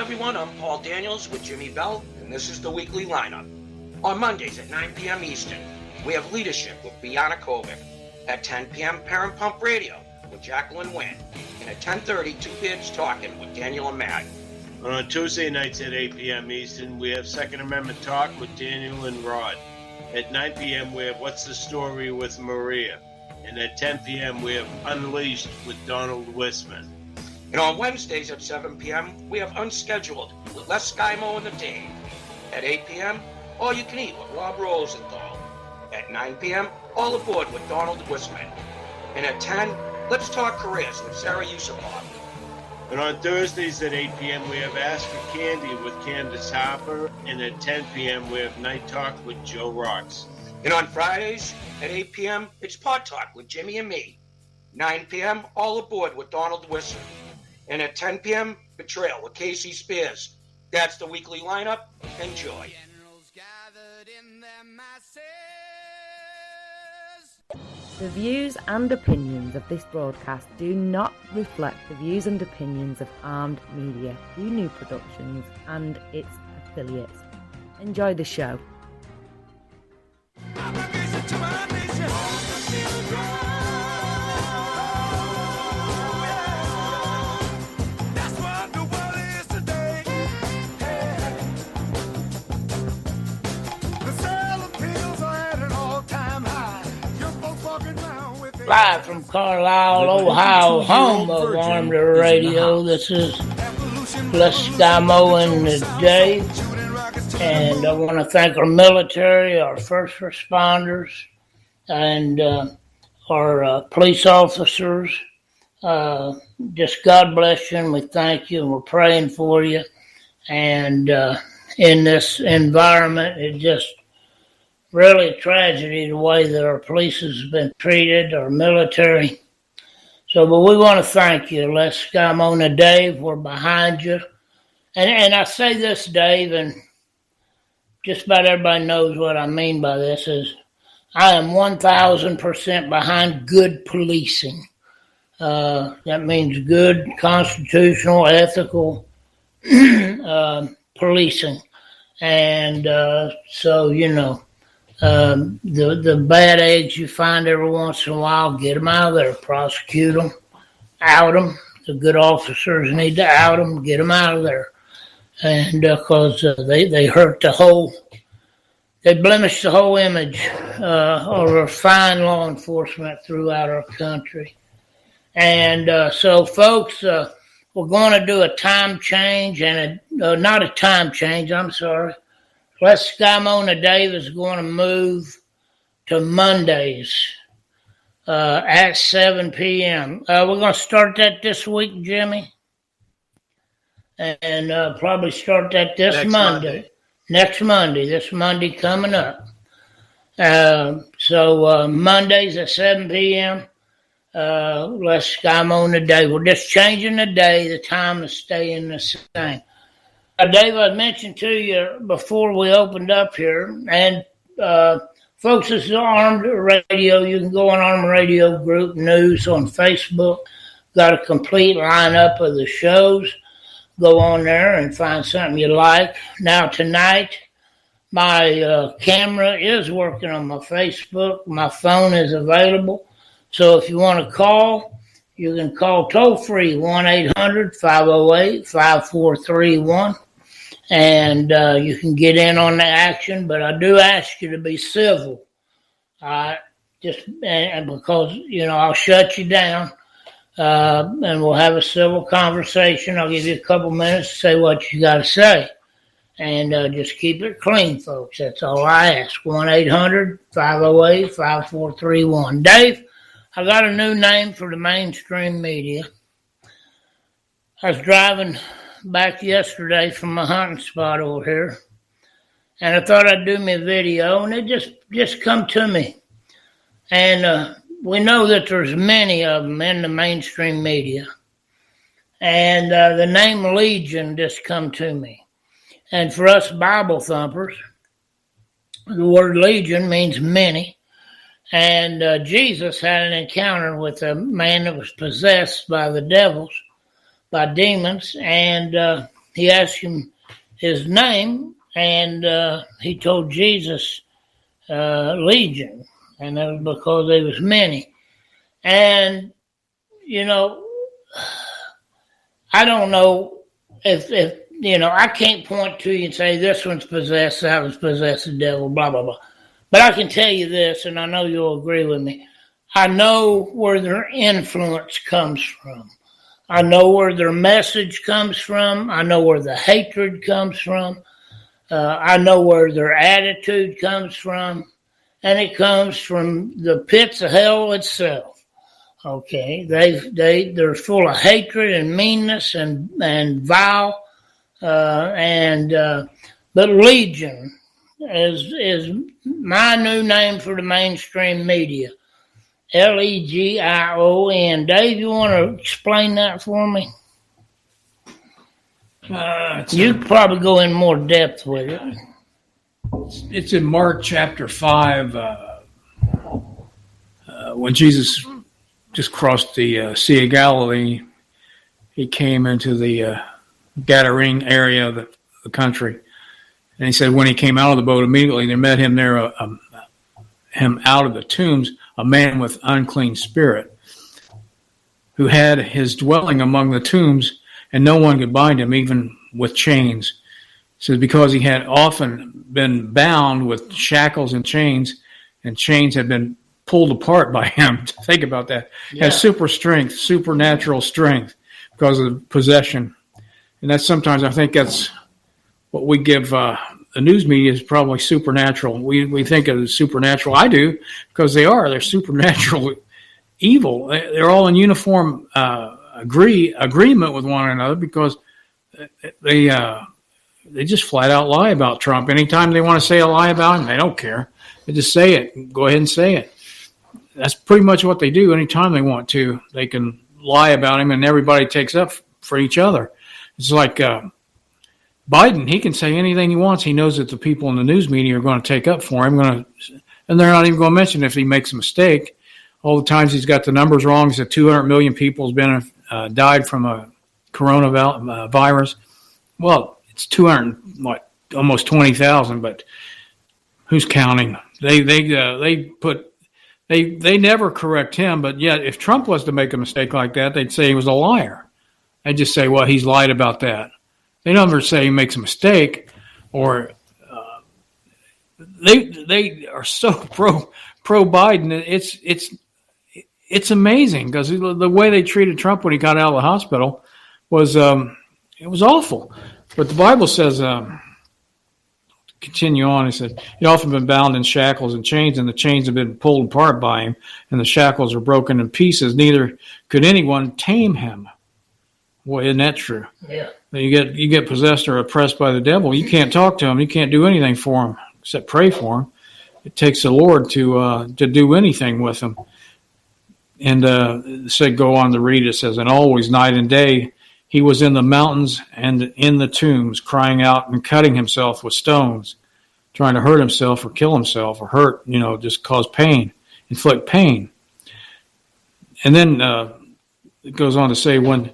everyone, I'm Paul Daniels with Jimmy Bell, and this is the weekly lineup. On Mondays at 9 p.m. Eastern, we have Leadership with Biana Kovic. At 10 p.m., Parent Pump Radio with Jacqueline Wynn. And at 10:30, Two Beards Talking with Daniel and Matt. And on Tuesday nights at 8 p.m. Eastern, we have Second Amendment Talk with Daniel and Rod. At 9 p.m., we have What's the Story with Maria. And at 10 p.m., we have Unleashed with Donald Wisman. And on Wednesdays at 7 p.m., we have Unscheduled with Les Skymo and The Dave. At 8 p.m., All You Can Eat with Rob Rosenthal. At 9 p.m., All Aboard with Donald Wisman. And at 10, Let's Talk Careers with Sarah Yusupov. And on Thursdays at 8 p.m., we have Ask for Candy with Candace Harper. And at 10 p.m., we have Night Talk with Joe Rocks. And on Fridays at 8 p.m., it's Pod Talk with Jimmy and me. 9 p.m., All Aboard with Donald Wisman. And at 10 p.m., Betrayal with Casey Spears. That's the weekly lineup. Enjoy. The views and opinions of this broadcast do not reflect the views and opinions of Armed Media, New Productions, and its affiliates. Enjoy the show. Live from Carlisle, Ohio, home of Armed Radio. This is Les Skymo and The Dave. And I want to thank our military, our first responders, and our police officers. Just God bless you, and we thank you, and we're praying for you. And in this environment, it just really a tragedy the way that our police has been treated, our military. So, but we want to thank you. Les Skymo and The Dave, we're behind you. And I say this, Dave, and just about everybody knows what I mean by this, is I am 1,000% behind good policing. That means good, constitutional, ethical policing. And so, you know, the bad eggs you find every once in a while, get them out of there, prosecute them, out them. The good officers need to out them, get them out of there. And because they hurt they blemish the whole image of our fine law enforcement throughout our country. And so, folks, we're going to do a time change, and not a time change, I'm sorry. Les Skymo and The Dave is going to move to Mondays at 7 p.m. We're going to start that this week, Jimmy, and probably start that this Monday. Next Monday, this Monday coming up. So Mondays at 7 p.m., Les Skymo and The Dave. We're just changing the day. The time is staying the same. Dave, I mentioned to you before we opened up here, and folks, this is Armed Radio. You can go on Armed Radio Group News on Facebook. Got a complete lineup of the shows. Go on there and find something you like. Now, tonight, my camera is working on my Facebook. My phone is available. So if you want to call, you can call toll-free 1-800-508-5431. And you can get in on the action, but I do ask you to be civil. Just and because, you know, I'll shut you down and we'll have a civil conversation. I'll give you a couple minutes to say what you got to say. And just keep it clean, folks. That's all I ask. 1-800-508-5431. Dave, I got a new name for the mainstream media. I was driving back yesterday from my hunting spot over here, and I thought I'd do me a video, and it just come to me. And we know that there's many of them in the mainstream media, and the name Legion just come to me. And for us Bible thumpers, the word Legion means many, and Jesus had an encounter with a man that was possessed by the devils, by demons, and he asked him his name, and he told Jesus Legion, and that was because there was many. And, I don't know if I can't point to you and say this one's possessed, that one's possessed the devil, blah, blah, blah. But I can tell you this, and I know you'll agree with me. I know where their influence comes from. I know where their message comes from. I know where the hatred comes from. I know where their attitude comes from. And it comes from the pits of hell itself. Okay, they're full of hatred and meanness and vile, but Legion is my new name for the mainstream media. Legion. Dave, you want to explain that for me? You could probably go in more depth with it. It's in Mark chapter 5 when Jesus just crossed the Sea of Galilee. He came into the Gadarene area of the country. And he said when he came out of the boat, immediately there met him there, him out of the tombs, a man with unclean spirit, who had his dwelling among the tombs, and no one could bind him, even with chains. It says because he had often been bound with shackles and chains had been pulled apart by him. Think about that. Yeah. Has supernatural strength because of possession. And that's sometimes, I think that's what we give the news media is probably supernatural. We think of it as supernatural. I do, because they're supernatural evil. They're all in uniform agreement with one another, because they just flat out lie about Trump. Anytime they want to say a lie about him, they don't care. They just say it. Go ahead and say it. That's pretty much what they do. Anytime they want to, they can lie about him, and everybody takes up for each other. It's like Biden. He can say anything he wants. He knows that the people in the news media are going to take up for him, and they're not even going to mention if he makes a mistake. All the times he's got the numbers wrong. He said 200 million people has been died from a coronavirus. Well, it's 200, almost 20,000, but who's counting? They never correct him, but yet if Trump was to make a mistake like that, they'd say he was a liar. They'd just say, well, he's lied about that. They never say he makes a mistake, or they are so pro Biden. It's amazing, because the way they treated Trump when he got out of the hospital was it was awful. But the Bible says, continue on, it said, he'd often been bound in shackles and chains, and the chains have been pulled apart by him, and the shackles are broken in pieces. Neither could anyone tame him. Boy, isn't that true? Yeah. You get possessed or oppressed by the devil. You can't talk to him. You can't do anything for him except pray for him. It takes the Lord to do anything with him. And said, go on to read. It says, and always night and day he was in the mountains and in the tombs, crying out and cutting himself with stones, trying to hurt himself or kill himself, or hurt, just cause pain, inflict pain. And then it goes on to say, when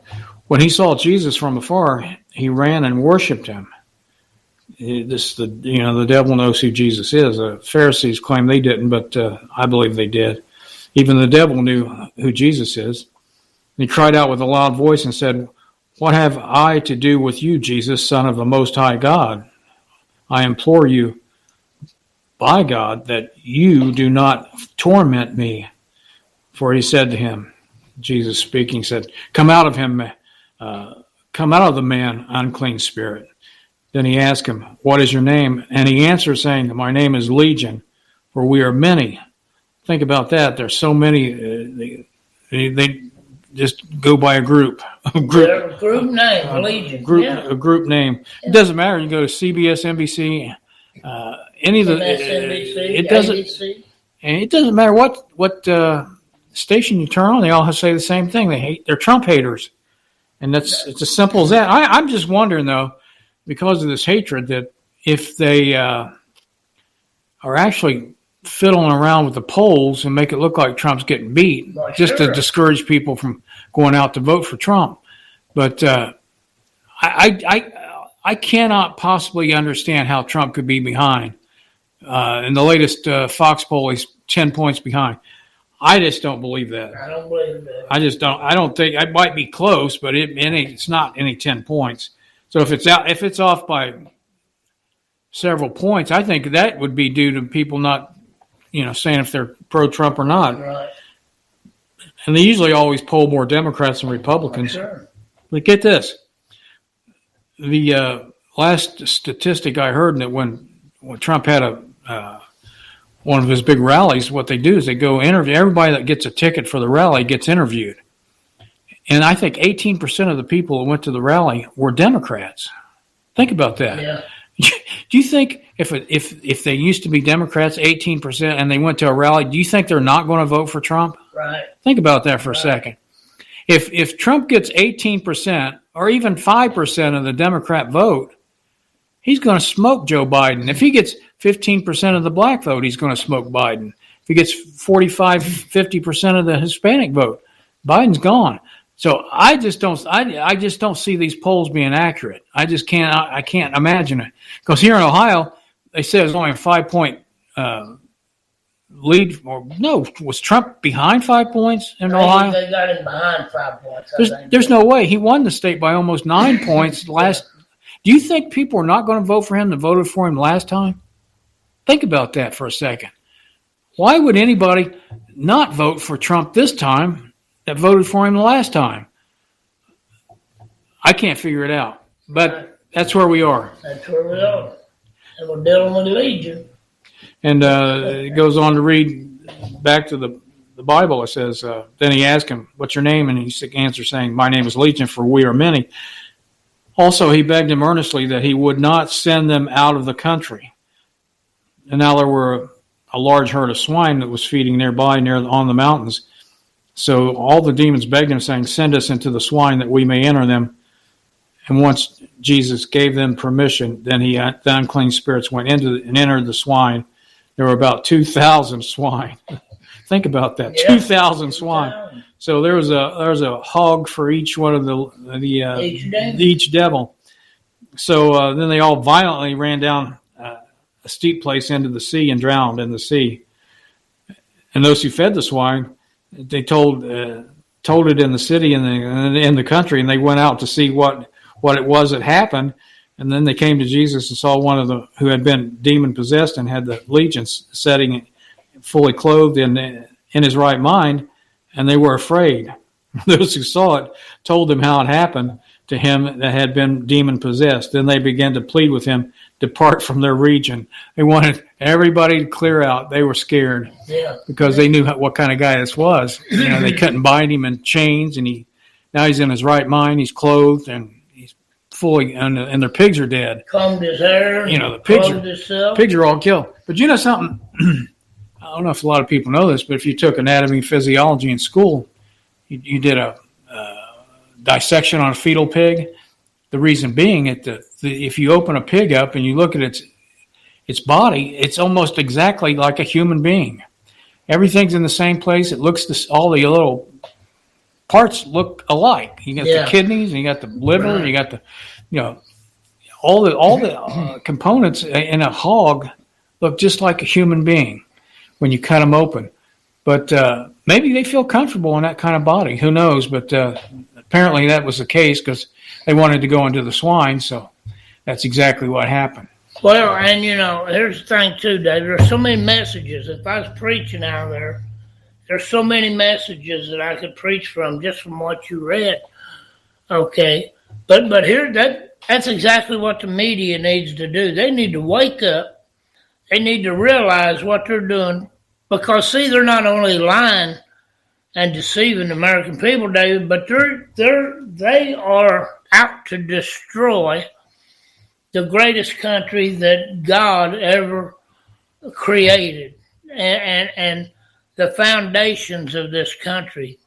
he saw Jesus from afar, he ran and worshipped him. The devil knows who Jesus is. The Pharisees claim they didn't, but I believe they did. Even the devil knew who Jesus is. And he cried out with a loud voice and said, what have I to do with you, Jesus, Son of the Most High God? I implore you, by God, that you do not torment me. For he said to him, Jesus speaking, said, come out of him, come out of the man, unclean spirit. Then he asked him, what is your name? And he answered, saying, my name is Legion, for we are many. Think about that. There's so many. They just go by a group. Group name, Legion. A group name. It doesn't matter. You go to CBS, NBC, any of the. It doesn't. ABC. And it doesn't matter what station you turn on. They all say the same thing. They're Trump haters, and it's as simple as that. I'm just wondering, though, because of this hatred, that if they are actually fiddling around with the polls and make it look like Trump's getting beat, to discourage people from going out to vote for Trump. But I cannot possibly understand how Trump could be behind. In the latest Fox poll, he's 10 points behind. I just don't believe that. I don't believe that. I don't think it might be close, but it's not any 10 points. So if it's off by several points, I think that would be due to people not, saying if they're pro-Trump or not. Right. And they usually always poll more Democrats than Republicans. Sure. But get this. The last statistic I heard that when Trump had one of his big rallies, what they do is they go interview everybody that gets a ticket for the rally gets interviewed. And I think 18% of the people that went to the rally were Democrats. Think about that. Yeah. Do you think if they used to be Democrats, 18%, and they went to a rally, do you think they're not going to vote for Trump? Right. Think about that for a second. If Trump gets 18% or even 5% of the Democrat vote, he's going to smoke Joe Biden. If he gets 15% of the black vote, he's going to smoke Biden. If he gets 45, 50% of the Hispanic vote, Biden's gone. So I just don't see these polls being accurate. I can't imagine it. Because here in Ohio, they said it's only a 5-point lead. Or no, was Trump behind 5 points in Ohio? They got him behind 5 points. There's no way. He won the state by almost 9 points last. Do you think people are not going to vote for him that voted for him last time? Think about that for a second. Why would anybody not vote for Trump this time that voted for him the last time? I can't figure it out, but that's where we are. That's where we are. And we're dealing with Legion. And it goes on to read back to the Bible. It says, then he asked him, what's your name? And he answered saying, my name is Legion, for we are many. Also, he begged him earnestly that he would not send them out of the country. And now there were a large herd of swine that was feeding nearby on the mountains. So all the demons begged him, saying, send us into the swine that we may enter them. And once Jesus gave them permission, then the unclean spirits went into and entered the swine. There were about 2,000 swine. Think about that, yeah. 2,000 swine. So there was a hog for each one of each devil. So then they all violently ran down a steep place into the sea and drowned in the sea. And those who fed the swine, they told it in the city and in the country, and they went out to see what it was that happened. And then they came to Jesus and saw one of who had been demon possessed and had the legions sitting fully clothed in his right mind, and they were afraid. Those who saw it told them how it happened to him that had been demon possessed. Then they began to plead with him, depart from their region. They wanted everybody to clear out. They were scared because they knew what kind of guy this was. They couldn't bind him in chains, and now he's in his right mind. He's clothed and he's fully, and their pigs are dead. Combed his hair. The pigs are all killed. But you know something? I don't know if a lot of people know this, but if you took anatomy and physiology in school, you did a dissection on a fetal pig. The reason being, if you open a pig up and you look at its body, it's almost exactly like a human being. Everything's in the same place. It looks all the little parts look alike. You got the kidneys, and you got the liver, and you got all the components in a hog look just like a human being when you cut them open. But maybe they feel comfortable in that kind of body. Who knows? But apparently that was the case because they wanted to go into the swine. So that's exactly what happened. Well, and here's the thing too, Dave. There's so many messages. If I was preaching out there, there's so many messages that I could preach from just from what you read. Okay, but here that's exactly what the media needs to do. They need to wake up. They need to realize what they're doing, because see, they're not only lying and deceiving the American people, David, but they are out to destroy the greatest country that God ever created, and the foundations of this country.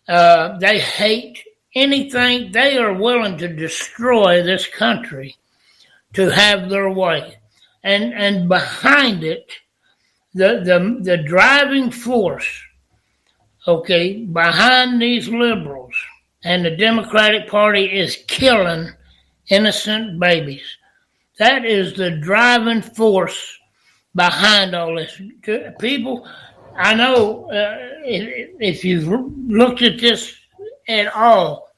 They hate anything. They are willing to destroy this country to have their way. And behind it, the driving force, behind these liberals and the Democratic Party is killing innocent babies. That is the driving force behind all this. People, I know if you've looked at this at all,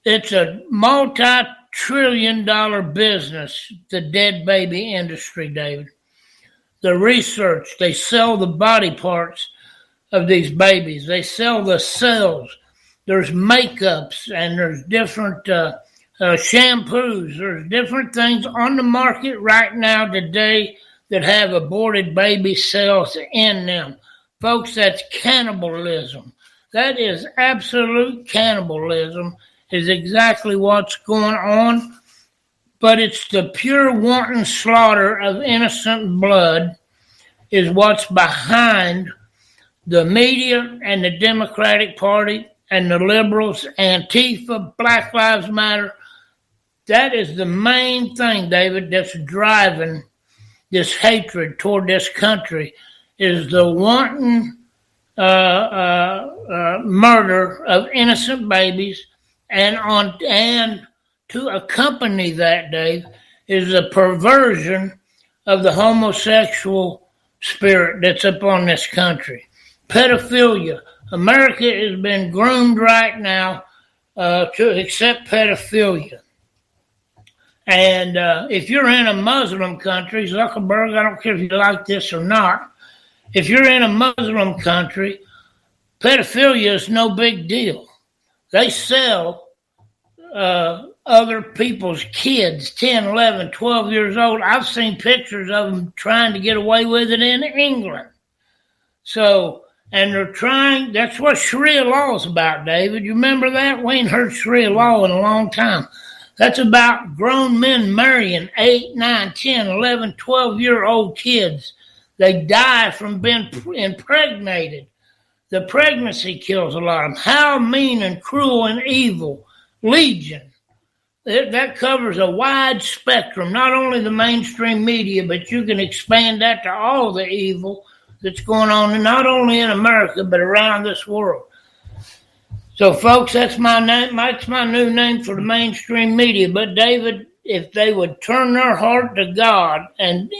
it's a multi-trillion-dollar business, the dead baby industry, David. The research, they sell the body parts of these babies. They sell the cells. There's makeups and there's different shampoos. There's different things on the market right now today that have aborted baby cells in them. Folks, that's cannibalism. That is absolute cannibalism, is exactly what's going on. But it's the pure wanton slaughter of innocent blood is what's behind the media and the Democratic Party and the liberals, Antifa, Black Lives Matter. That is the main thing, David, that's driving this hatred toward this country, is the wanton murder of innocent babies, and to accompany that, Dave, is the perversion of the homosexual spirit that's upon this country. Pedophilia. America has been groomed right now to accept pedophilia. And if you're in a Muslim country, Zuckerberg, I don't care if you like this or not, if you're in a Muslim country, pedophilia is no big deal. They sell other people's kids, 10, 11, 12 years old. I've seen pictures of them trying to get away with it in England. So, and they're trying, that's what Sharia law is about, David. You remember that? We ain't heard Sharia law in a long time. That's about grown men marrying 8, 9, 10, 11, 12-year-old kids. They die from being impregnated. The pregnancy kills a lot of them. How mean and cruel and evil. Legion. That covers a wide spectrum, not only the mainstream media, but you can expand that to all the evil that's going on, not only in America, but around this world. So, folks, that's my name. That's my new name for the mainstream media. But, David, if they would turn their heart to God and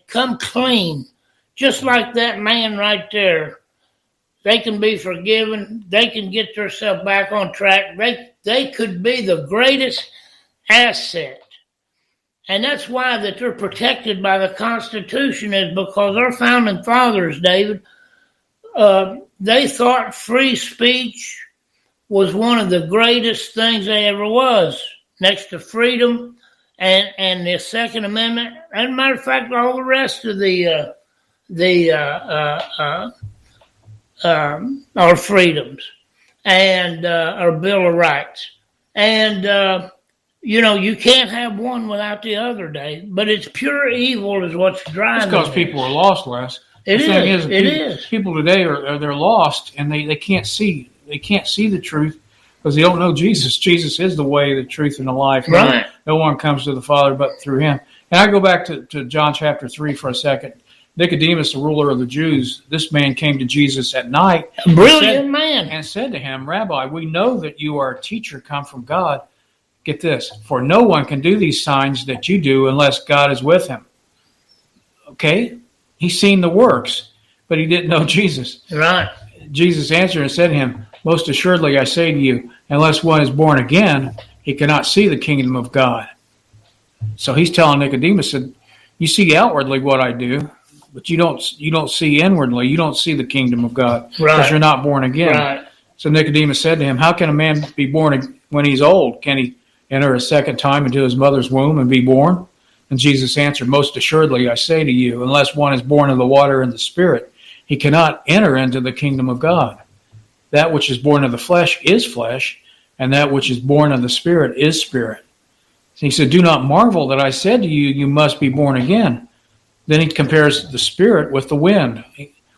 come clean, just like that man right there, they can be forgiven. They can get themselves back on track. They could be the greatest asset. And that's why that they're protected by the Constitution, is because our founding fathers, David, they thought free speech was one of the greatest things there ever was, next to freedom and the Second Amendment. As a matter of fact, all the rest of our freedoms and our Bill of Rights. And, you can't have one without the other, Dave. But it's pure evil is what's driving. It's because people are lost, Les. It is. People today they're lost, and they can't see. They can't see the truth because they don't know Jesus. Jesus is the way, the truth, and the life. Right. No one comes to the Father but through him. And I go back to John chapter 3 for a second. Nicodemus, the ruler of the Jews, this man came to Jesus at night. A brilliant man. And said to him, Rabbi, we know that you are a teacher come from God. Get this, for no one can do these signs that you do unless God is with him. Okay? He's seen the works, but he didn't know Jesus. Right. Jesus answered and said to him, most assuredly I say to you, unless one is born again, he cannot see the kingdom of God. So he's telling Nicodemus, said, you see outwardly what I do, but you don't see inwardly. You don't see the kingdom of God because you're not born again. Right. So Nicodemus said to him, how can a man be born when he's old? Can he enter a second time into his mother's womb and be born? And Jesus answered, most assuredly I say to you, unless one is born of the water and the Spirit, he cannot enter into the kingdom of God. That which is born of the flesh is flesh, and that which is born of the Spirit is spirit. So he said, do not marvel that I said to you, you must be born again. Then he compares the Spirit with the wind,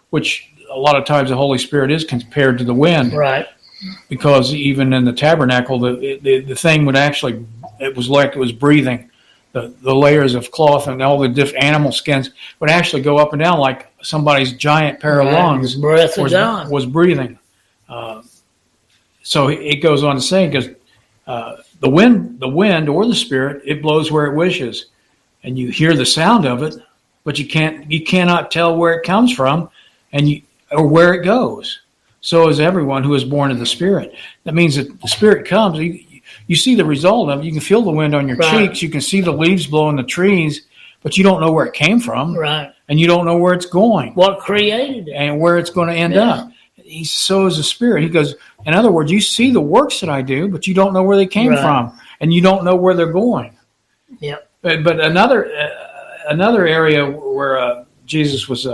which a lot of times the Holy Spirit is compared to the wind. Right. Because even in the tabernacle, the thing would actually, it was like it was breathing. The layers of cloth and all the different animal skins would actually go up and down like somebody's giant pair of lungs was breathing. So it goes on to say, because the wind or the Spirit, it blows where it wishes, and you hear the sound of it, but you cannot tell where it comes from, or where it goes. So is everyone who is born of the Spirit. That means that the Spirit comes. You see the result of it. You can feel the wind on your cheeks. You can see the leaves blowing the trees, but you don't know where it came from. Right. And you don't know where it's going. What created it. And where it's going to end up. So is the Spirit. He goes, in other words, you see the works that I do, but you don't know where they came from. And you don't know where they're going. Yep. But another area where Jesus was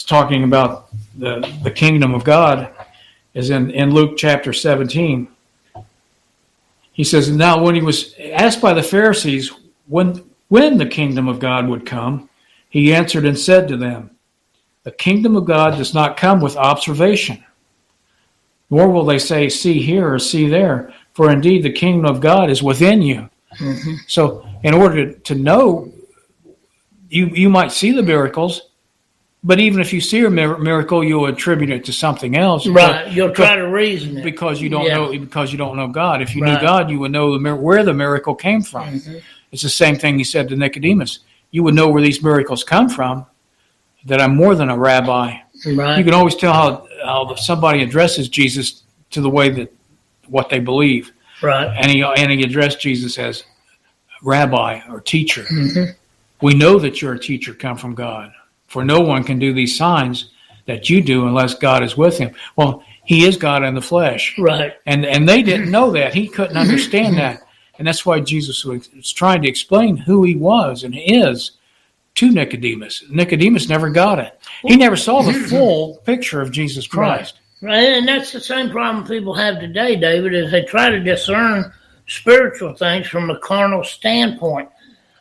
talking about the kingdom of God is in Luke chapter 17. He says, now when he was asked by the Pharisees when the kingdom of God would come, he answered and said to them, the kingdom of God does not come with observation, nor will they say, see here or see there, for indeed the kingdom of God is within you. Mm-hmm. So in order to know, you might see the miracles, but even if you see a miracle, you'll attribute it to something else. Right. You'll try to reason it. Because you don't know, because you don't know God. If you knew God, you would know where the miracle came from. Mm-hmm. It's the same thing he said to Nicodemus. You would know where these miracles come from, that I'm more than a rabbi. Right. You can always tell how somebody addresses Jesus to the way that what they believe. Right. And he addressed Jesus as rabbi or teacher. Mm-hmm. We know that you're a teacher come from God. For no one can do these signs that you do unless God is with him. Well, he is God in the flesh. Right. And they didn't know that. He couldn't understand that. And that's why Jesus was trying to explain who he was and is to Nicodemus. Nicodemus never got it. He never saw the full picture of Jesus Christ. Right. And that's the same problem people have today, David, is they try to discern spiritual things from a carnal standpoint.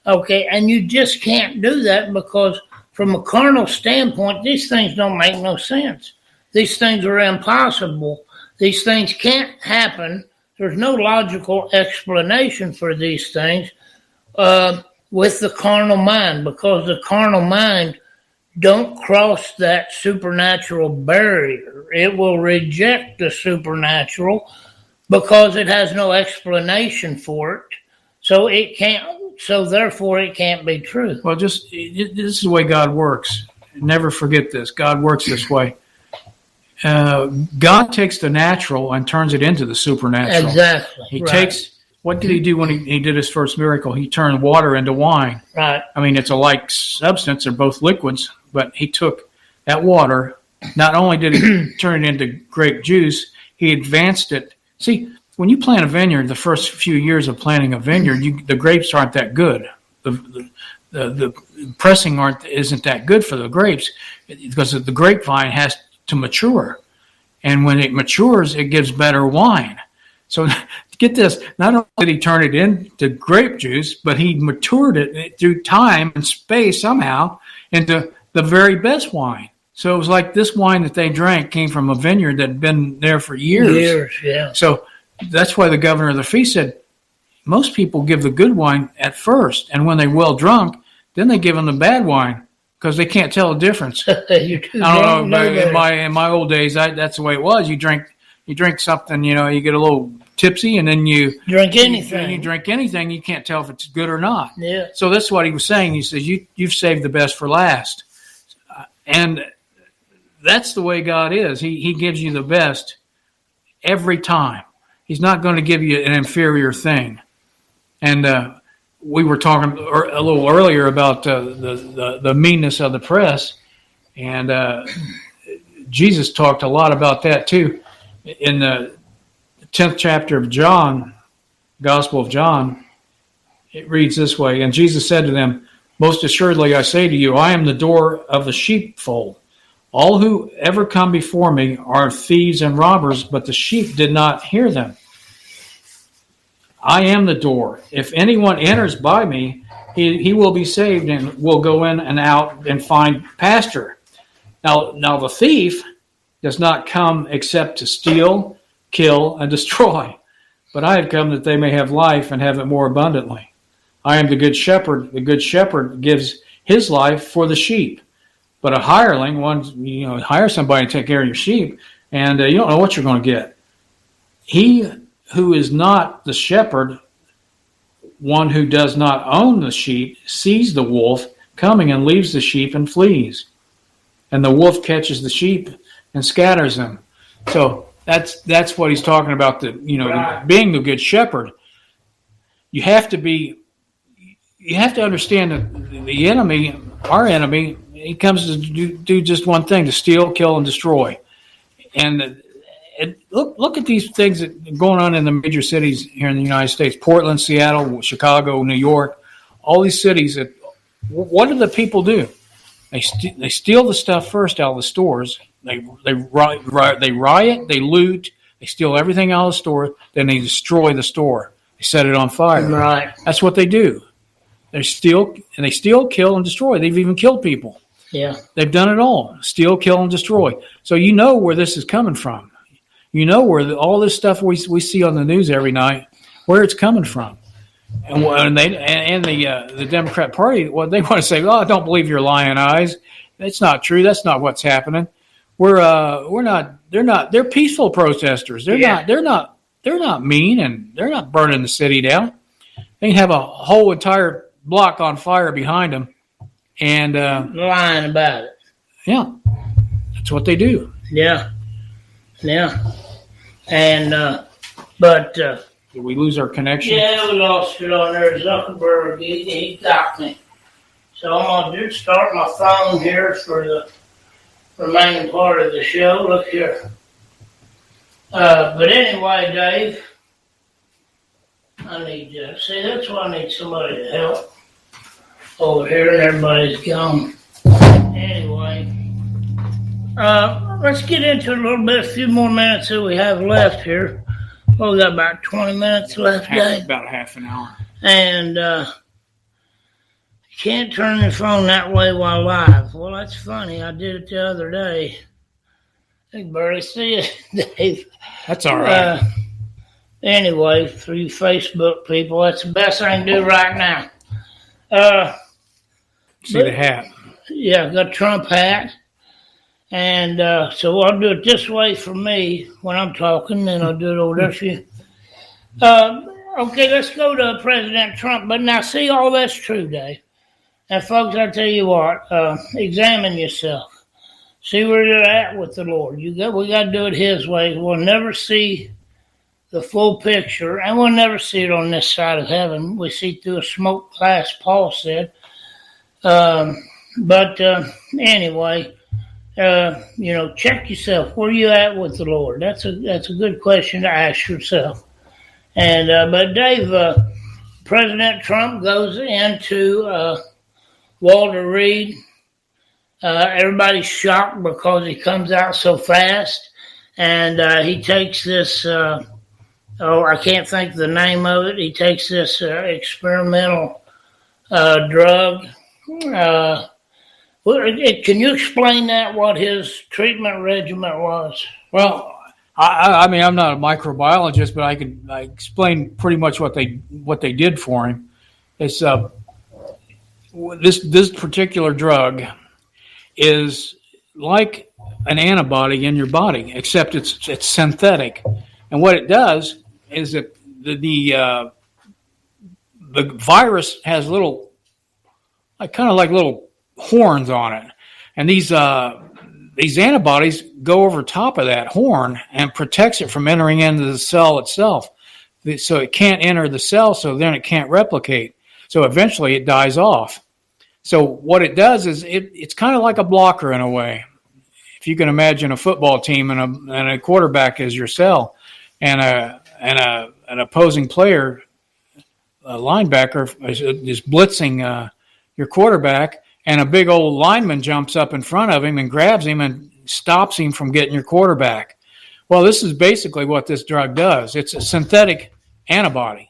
Okay, and you just can't do that because from a carnal standpoint, these things don't make no sense. These things are impossible. These things can't happen. There's no logical explanation for these things with the carnal mind, because the carnal mind don't cross that supernatural barrier. It will reject the supernatural because it has no explanation for it. So therefore it can't be true. Well, this is the way God works. Never forget this. God works this way. God takes the natural and turns it into the supernatural. Exactly. He takes, what did he do when he did his first miracle? He turned water into wine. Right. I mean, it's a like substance. They're both liquids, but he took that water. Not only did he turn it into grape juice, he advanced it. See, when you plant a vineyard, the first few years of planting a vineyard, the grapes aren't that good. The pressing isn't that good for the grapes because the grapevine has to mature. And when it matures, it gives better wine. So get this, not only did he turn it into grape juice, but he matured it through time and space somehow into the very best wine. So it was like this wine that they drank came from a vineyard that had been there for years. Years, yeah. So that's why the governor of the feast said, most people give the good wine at first, and when they're well drunk, then they give them the bad wine because they can't tell the difference. I don't know. In my old days, that's the way it was. You drink something, you get a little tipsy, and then you drink anything. You drink anything, you can't tell if it's good or not. Yeah. So that's what he was saying. He says, you've saved the best for last. And that's the way God is. He gives you the best every time. He's not going to give you an inferior thing. And we were talking a little earlier about the meanness of the press, and Jesus talked a lot about that too. In the 10th chapter of John, Gospel of John, it reads this way, and Jesus said to them, most assuredly I say to you, I am the door of the sheepfold. All who ever come before me are thieves and robbers, but the sheep did not hear them. I am the door. If anyone enters by me, he will be saved and will go in and out and find pasture. Now the thief does not come except to steal, kill, and destroy. But I have come that they may have life and have it more abundantly. I am the good shepherd. The good shepherd gives his life for the sheep. But a hireling, hire somebody to take care of your sheep, and you don't know what you're going to get. He who is not the shepherd, one who does not own the sheep, sees the wolf coming and leaves the sheep and flees. And the wolf catches the sheep and scatters them. So that's what he's talking about, being the good shepherd. You have to understand that the enemy, our enemy, he comes to do just one thing: to steal, kill, and destroy. And look at these things that are going on in the major cities here in the United States: Portland, Seattle, Chicago, New York. All these cities. What do the people do? They steal the stuff first out of the stores. They riot. They loot. They steal everything out of the store. Then they destroy the store. They set it on fire. Right. That's what they do. They steal, kill, and destroy. They've even killed people. Yeah. They've done it all. Steal, kill, and destroy. So you know where this is coming from. You know where all this stuff we see on the news every night, where it's coming from. And the Democrat Party, they want to say, "Oh, don't believe your lying eyes." That's not true. That's not what's happening. We're not. They're peaceful protesters. They're not mean, and they're not burning the city down. They have a whole entire block on fire behind them, and lying about it. Yeah, that's what they do. Yeah, and but. Did we lose our connection? Yeah, we lost it on there. Zuckerberg, he got me. So I'm going to start my phone here for the remaining part of the show. Look here. But anyway, Dave, I need see, that's why I need somebody to help over here, and everybody's gone. Anyway, let's get into it a little bit, a few more minutes that we have left here. Well, we got about 20 minutes left, Dave. About half an hour. And you can't turn your phone that way while live. Well, that's funny. I did it the other day. I can barely see it, Dave. That's all right. Anyway, for you Facebook people, that's the best I can do right now. See the hat. Yeah, I got a Trump hat. And so I'll do it this way for me when I'm talking, and I'll do it over there for you. Okay, let's go to President Trump. But now, see, all that's true, Dave. And folks, I tell you what, examine yourself. See where you're at with the Lord. We got to do it His way. We'll never see the full picture, and we'll never see it on this side of heaven. We see through a smoke glass, Paul said. But anyway. Check yourself. Where you at with the Lord? That's a good question to ask yourself. And but Dave, President Trump goes into Walter Reed. Everybody's shocked because he comes out so fast, and he takes this. I can't think of the name of it. He takes this experimental drug. Can you explain that, what his treatment regimen was? Well, I mean, I'm not a microbiologist, but I explain pretty much what they did for him. It's this particular drug is like an antibody in your body, except it's synthetic. And what it does is that the virus has little horns on it, and these antibodies go over top of that horn and protects it from entering into the cell itself, so it can't enter the cell, so then it can't replicate, so eventually it dies off. So what it does is it's kind of like a blocker in a way. If you can imagine a football team and a quarterback as your cell, and an opposing player, a linebacker, is blitzing your quarterback, and a big old lineman jumps up in front of him and grabs him and stops him from getting your quarterback. Well, this is basically what this drug does. It's a synthetic antibody,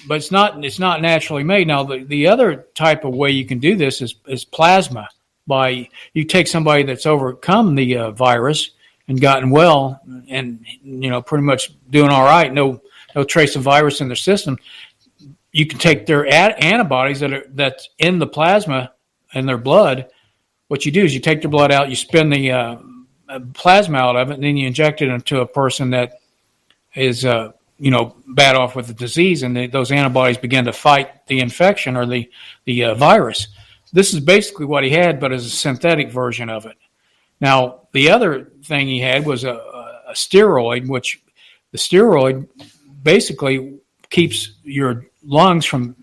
but it's not naturally made. Now, the other type of way you can do this is plasma. By you take somebody that's overcome the virus and gotten well, and pretty much doing all right, no trace of virus in their system. You can take their antibodies that's in the plasma in their blood. What you do is you take their blood out, you spin the plasma out of it, and then you inject it into a person that is bad off with the disease, and those antibodies begin to fight the infection or the virus. This is basically what he had, but as a synthetic version of it. Now, the other thing he had was a steroid, which the steroid basically keeps your lungs from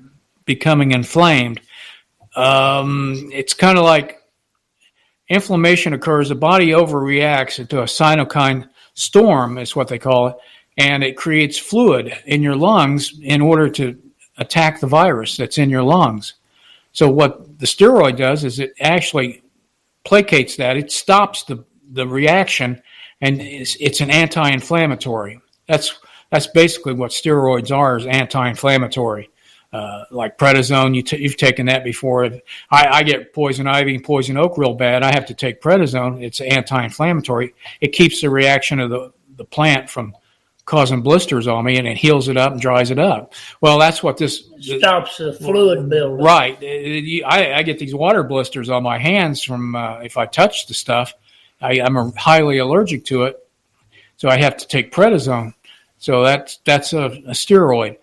becoming inflamed. It's kind of like inflammation occurs, the body overreacts into a cytokine storm, is what they call it, and it creates fluid in your lungs in order to attack the virus that's in your lungs. So what the steroid does is it actually placates that. It stops the reaction, and it's an anti-inflammatory. That's basically what steroids are, is anti-inflammatory. Like prednisone, you've taken that before. I get poison ivy and poison oak real bad. I have to take prednisone. It's anti-inflammatory. It keeps the reaction of the plant from causing blisters on me, and it heals it up and dries it up. Well, that's what this stops the fluid buildup. Right. I get these water blisters on my hands from if I touch the stuff. I'm highly allergic to it, so I have to take prednisone. So that's a steroid.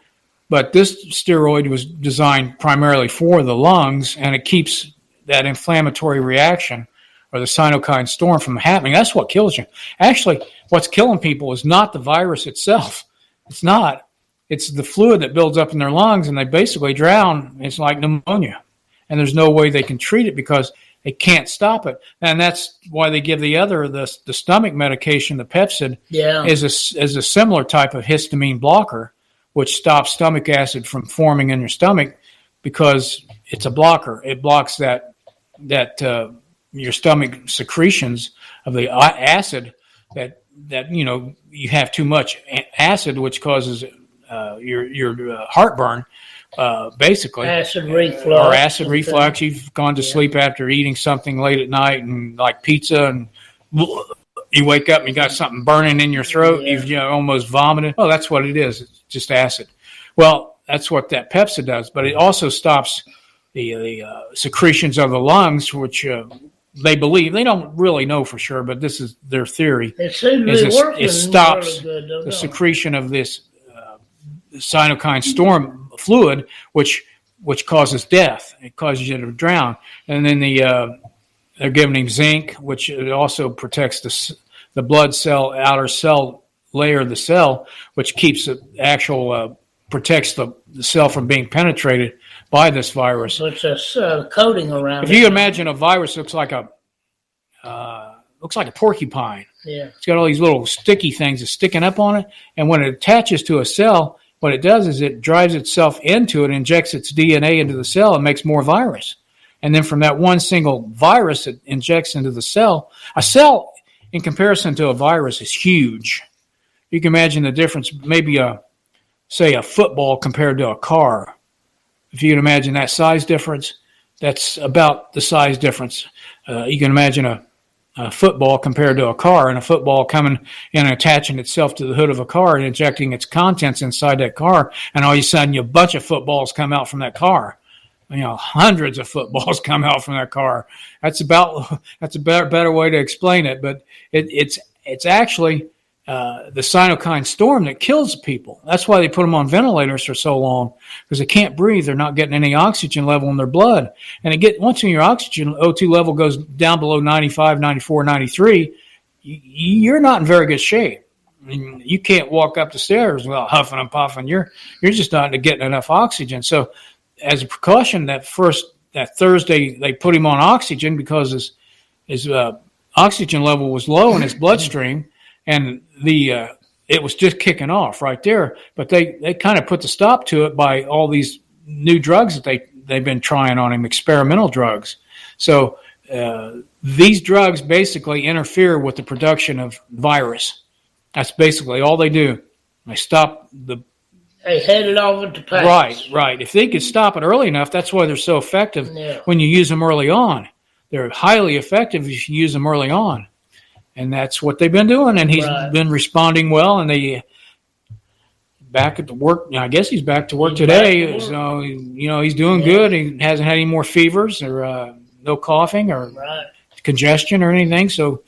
But this steroid was designed primarily for the lungs, and it keeps that inflammatory reaction or the cytokine storm from happening. That's what kills you. Actually, what's killing people is not the virus itself. It's not. It's the fluid that builds up in their lungs, and they basically drown. It's like pneumonia. And there's no way they can treat it because they can't stop it. And that's why they give the stomach medication, the Pepcid, is a similar type of histamine blocker, which stops stomach acid from forming in your stomach because it's a blocker. It blocks that your stomach secretions of the acid that you have too much acid, which causes your heartburn, basically. Acid reflux. Or acid reflux. You've gone to sleep after eating something late at night, and like pizza, and you wake up and you got something burning in your throat. Yeah. You've almost vomited. Oh, that's what it is. It's just acid. Well, that's what that Pepcid does, but it also stops the secretions of the lungs, which they believe, they don't really know for sure, but this is their theory. It seems to be working. It stops the secretion of this cytokine storm fluid, which causes death. It causes you to drown. And then they're giving him zinc, which also protects the blood cell, outer cell layer of the cell, which keeps the actual protects the cell from being penetrated by this virus. So it's a coating around. If you imagine a virus looks like a porcupine. Yeah. It's got all these little sticky things that's sticking up on it, and when it attaches to a cell, what it does is it drives itself into it, injects its DNA into the cell, and makes more virus. And then from that one single virus that injects into the cell, a cell in comparison to a virus is huge. You can imagine the difference, maybe say a football compared to a car. If you can imagine that size difference, that's about the size difference. You can imagine a football compared to a car, and a football coming and attaching itself to the hood of a car and injecting its contents inside that car, and all of a sudden a bunch of footballs come out from that car. Hundreds of footballs come out from that car. That's a better way to explain it, but it's actually the cytokine storm that kills people. That's why they put them on ventilators for so long, because they can't breathe. They're not getting any oxygen level in their blood. And once your oxygen O2 level goes down below 95, 94, 93, you're not in very good shape. I mean, you can't walk up the stairs without huffing and puffing. You're just not getting enough oxygen. So as a precaution, that Thursday they put him on oxygen because his oxygen level was low in his bloodstream. And it was just kicking off right there. But they kind of put the stop to it by all these new drugs that they've been trying on him, experimental drugs. So these drugs basically interfere with the production of virus. That's basically all they do. They stop They head it over to pass. Right. If they could stop it early enough, that's why they're so effective when you use them early on. They're highly effective if you use them early on. And that's what they've been doing, and he's been responding well. And they back at the work. I guess he's back to work today. So he's doing good. He hasn't had any more fevers or no coughing or congestion or anything. So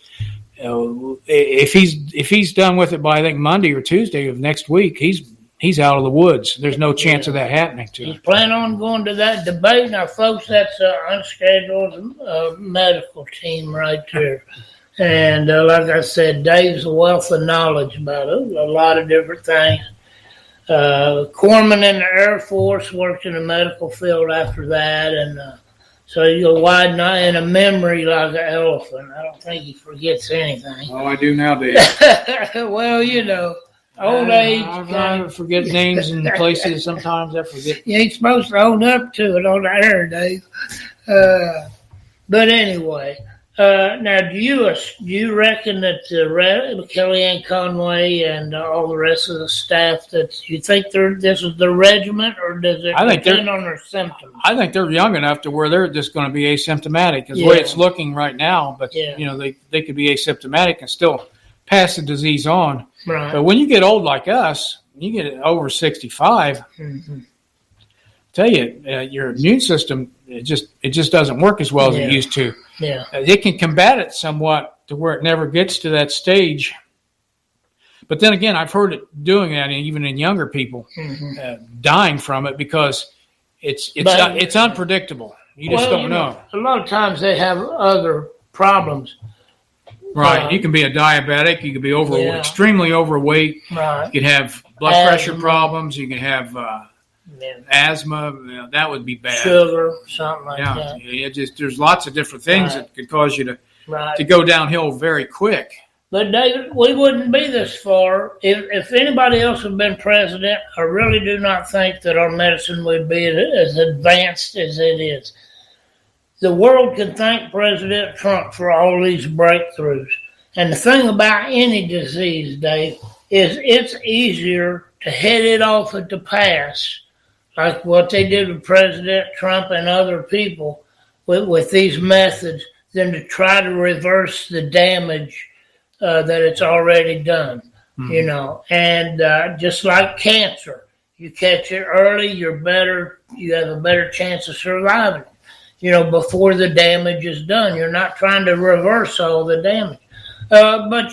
if he's done with it by I think Monday or Tuesday of next week, he's out of the woods. There's no chance of that happening to him. He's planning on going to that debate. Now, folks, that's an unscheduled medical team right there. And like I said, Dave's a wealth of knowledge about a lot of different things. Corpsman in the Air Force, worked in the medical field after that. And so you'll widen in a memory like an elephant. I don't think he forgets anything. Oh, I do now, Dave. Well, old age. I forget names and places. Sometimes I forget. You ain't supposed to own up to it on the air, Dave. But anyway, now do you reckon that Kellyanne Conway and all the rest of the staff, that you think this is the regiment, or does it depend on their symptoms? I think they're young enough to where they're just going to be asymptomatic. Is the way it's looking right now. But they could be asymptomatic and still pass the disease on. Right. But when you get old like us, you get over 65. Tell you, your immune system it just doesn't work as well as it used to. Yeah, it can combat it somewhat to where it never gets to that stage. But then again, I've heard it doing that, even in younger people, dying from it because it's unpredictable. You just don't know. A lot of times they have other problems. Right. You can be a diabetic. You can be extremely overweight. Right. You can have blood pressure problems. You can have asthma. That would be bad. Sugar, something like that. Yeah. There's lots of different things that could cause you to go downhill very quick. But David, we wouldn't be this far if anybody else had been president. I really do not think that our medicine would be as advanced as it is. The world can thank President Trump for all these breakthroughs. And the thing about any disease, Dave, is it's easier to head it off at the pass, like what they did with President Trump and other people with these methods, than to try to reverse the damage that it's already done. And just like cancer, you catch it early, you have a better chance of surviving. Before the damage is done. You're not trying to reverse all the damage. But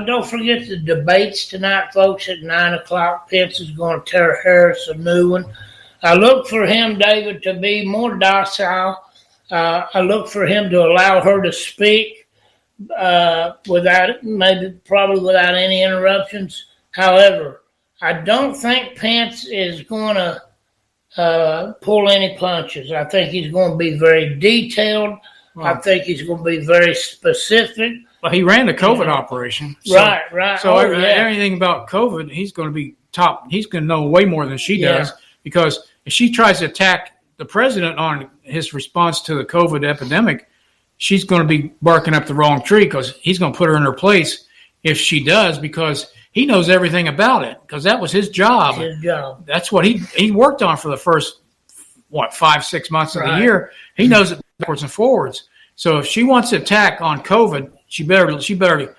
don't forget the debates tonight, folks, at 9 o'clock. Pence is going to tear Harris a new one. I look for him, David, to be more docile. I look for him to allow her to speak probably without any interruptions. However, I don't think Pence is going to pull any punches. I think he's going to be very detailed. I think he's going to be very specific. Well, he ran the COVID operation. So, right. So everything about COVID, he's going to be top. He's going to know way more than she does, because if she tries to attack the president on his response to the COVID epidemic, she's going to be barking up the wrong tree, because he's going to put her in her place if she does, because he knows everything about it, because that was his job. That's what he worked on for the first, 5-6 months of the year. He knows it backwards and forwards. So if she wants to attack on COVID, she better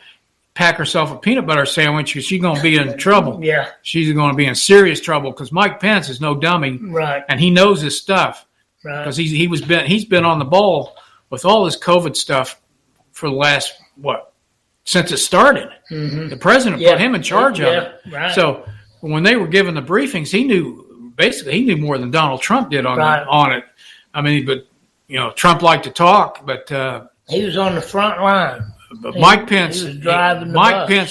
pack herself a peanut butter sandwich, because she's going to be in trouble. Yeah. She's going to be in serious trouble, because Mike Pence is no dummy. Right. And he knows his stuff. Right. Because he's been on the ball with all this COVID stuff for the last, since it started. Mm-hmm. The president put him in charge of it. Right. So when they were given the briefings, he knew more than Donald Trump did on it. I mean, but Trump liked to talk, but he was on the front line. But Mike Pence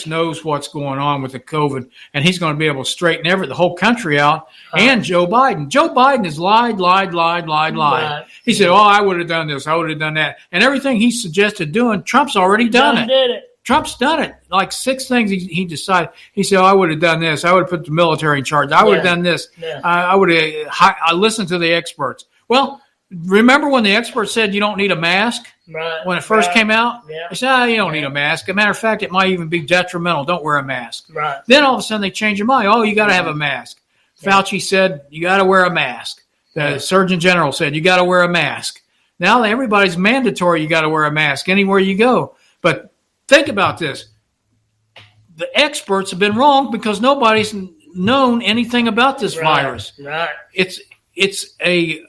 knows what's going on with the COVID, and he's going to be able to straighten the whole country out. And Joe Biden. Joe Biden has lied. Right. He said, I would have done this, I would have done that. And everything he suggested doing, Trump's already done it. Did it. Trump's done it. Like 6 things he decided. He said, I would have done this. I would have put the military in charge. I would have done this. Yeah. I listened to the experts. Well, remember when the experts said you don't need a mask? Right. When it first came out? Yeah. They said, you don't need a mask. As a matter of fact, it might even be detrimental. Don't wear a mask. Right. Then all of a sudden they change their mind. You got to have a mask. Yeah. Fauci said, you got to wear a mask. The Surgeon General said, you got to wear a mask. Now everybody's mandatory. You got to wear a mask anywhere you go. But think about this. The experts have been wrong, because nobody's known anything about this virus. Right. It's a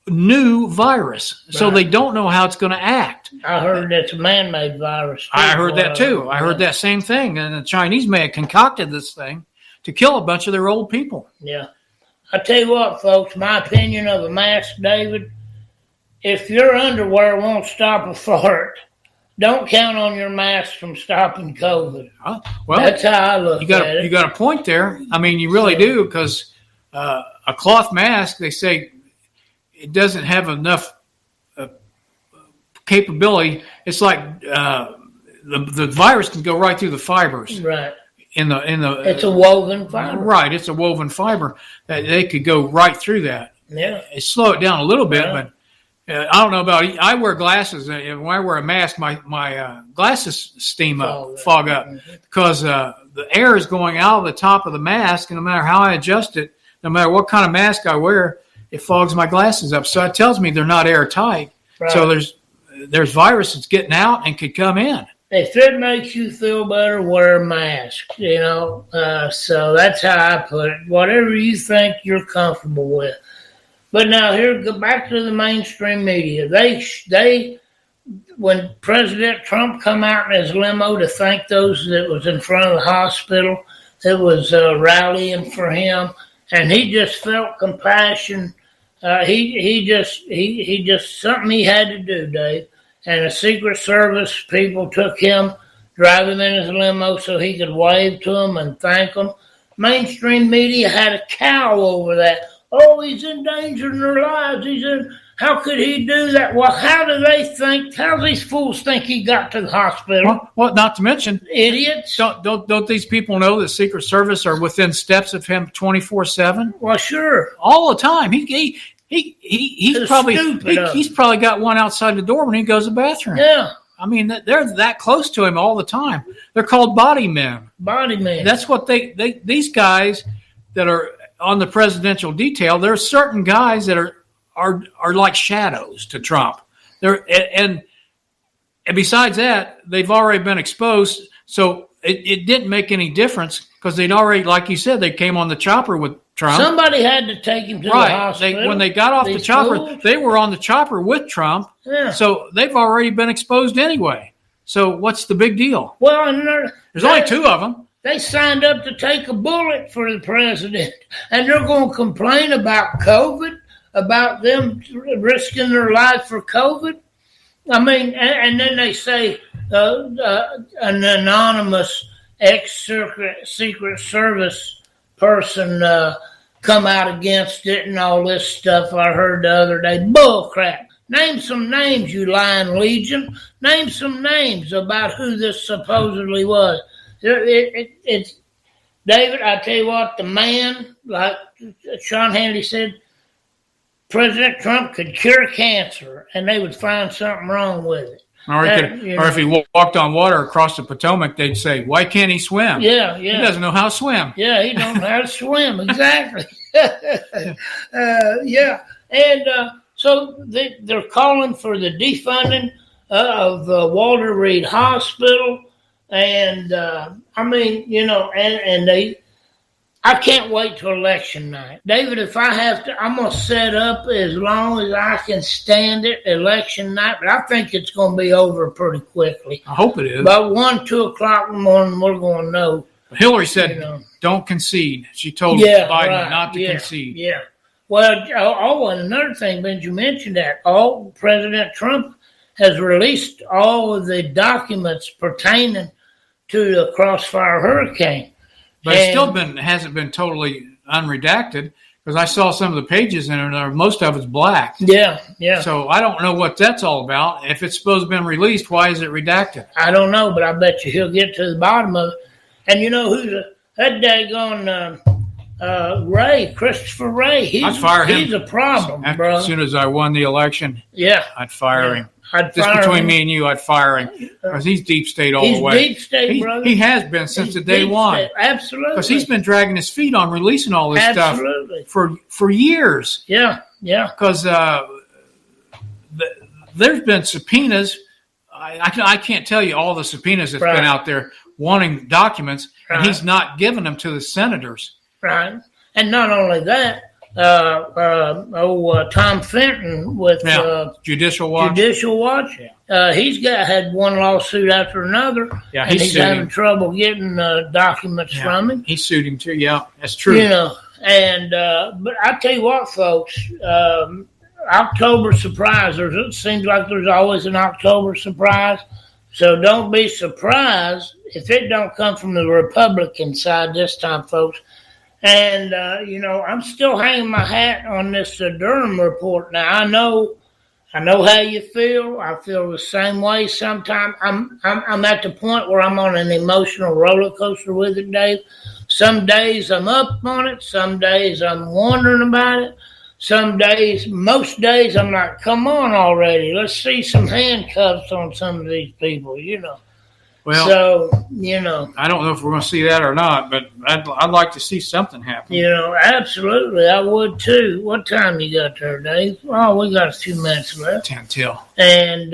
new virus, so Right. they don't know how it's going to act. I heard that's a man-made virus. I heard that too. I heard that same thing. And the Chinese may have concocted this thing to kill a bunch of their old people. Yeah. I tell you what, folks, my opinion of a mask, David, if your underwear won't stop a fart, don't count on your mask from stopping COVID. Well, that's how I look at it. You got a point there. I mean, you really do, because a cloth mask, they say, it doesn't have enough capability. It's like the virus can go right through the fibers. Right. It's a woven fiber. Right. It's a woven fiber that they could go right through that. Yeah. It slow it down a little bit, but I don't know about. I wear glasses, and when I wear a mask, my glasses steam up, fog up, because the air is going out of the top of the mask, and no matter how I adjust it, no matter what kind of mask I wear, it fogs my glasses up. So it tells me they're not airtight. Right. So there's viruses getting out and could come in. If it makes you feel better, wear a mask, so that's how I put it. Whatever you think you're comfortable with. But now go back to the mainstream media. They when President Trump come out in his limo to thank those that was in front of the hospital that was rallying for him, and he just felt compassion. He just something he had to do, Dave. And the Secret Service people took him, drive him in his limo so he could wave to them and thank them. Mainstream media had a cow over that. Oh, he's endangering their lives. How could he do that? Well, how do these fools think he got to the hospital? Well, not to mention, idiots. Don't these people know the Secret Service are within steps of him 24/7? Well, sure. All the time. He's probably got one outside the door when he goes to the bathroom. Yeah. I mean, they're that close to him all the time. They're called body men. Body men. That's what these guys that are on the presidential detail. There are certain guys that are like shadows to Trump. And besides that, they've already been exposed. So it didn't make any difference because they'd already, like you said, they came on the chopper with Trump. Somebody had to take him to the hospital. When they got off the chopper, they were on the chopper with Trump. Yeah. So they've already been exposed anyway. So what's the big deal? Well, there's only two of them. They signed up to take a bullet for the president, and they're going to complain about COVID, about them risking their life for COVID. I mean, and then they say an anonymous ex-Secret Service person come out against it and all this stuff I heard the other day. Bull crap. Name some names, you lying legion. Name some names about who this supposedly was. It's David, I tell you what, the man, like Sean Hannity said, President Trump could cure cancer and they would find something wrong with it. Or if he walked on water across the Potomac, they'd say, why can't he swim? Yeah. He doesn't know how to swim. Yeah, he don't know how to swim, exactly. And so they're calling for the defunding of Walter Reed Hospital. And I can't wait till election night. David, if I have to, I'm going to set up as long as I can stand it election night, but I think it's going to be over pretty quickly. I hope it is. About 1, 2 o'clock in the morning, we're going to know. Hillary said, don't concede. She told Biden not to concede. Yeah. Well, and another thing, Ben, you mentioned that. President Trump has released all of the documents pertaining to the Crossfire Hurricane. But it still hasn't been totally unredacted because I saw some of the pages in it, and most of it's black. Yeah. So I don't know what that's all about. If it's supposed to have been released, why is it redacted? I don't know, but I bet you he'll get to the bottom of it. And you know that daggone Ray, Christopher Ray. I'd fire him. He's a problem, bro. As soon as I won the election, I'd fire him. Between me and you, I'd fire him because he's deep state all the way. Deep state, brother. He has been since the day one. State. Absolutely. Because he's been dragging his feet on releasing all this stuff for years. Yeah. Because there's been subpoenas. I can't tell you all the subpoenas that's been out there wanting documents, and he's not giving them to the senators. Right. And not only that, Tom Fenton with Judicial Watch. Judicial Watch. He's had one lawsuit after another, Yeah, and he's having trouble getting documents from him. He sued him too. Yeah, that's true. And but I tell you what, folks, October surprise. It seems like there's always an October surprise. So don't be surprised if it don't come from the Republican side this time, folks. And, I'm still hanging my hat on this Durham report. Now, I know how you feel. I feel the same way sometimes. I'm at the point where I'm on an emotional roller coaster with it, Dave. Some days I'm up on it. Some days I'm wondering about it. Most days I'm like, come on already. Let's see some handcuffs on some of these people, Well, so, I don't know if we're going to see that or not, but I'd like to see something happen. Absolutely. I would too. What time you got there, Dave? Oh, we got a few minutes left. 10 till. And,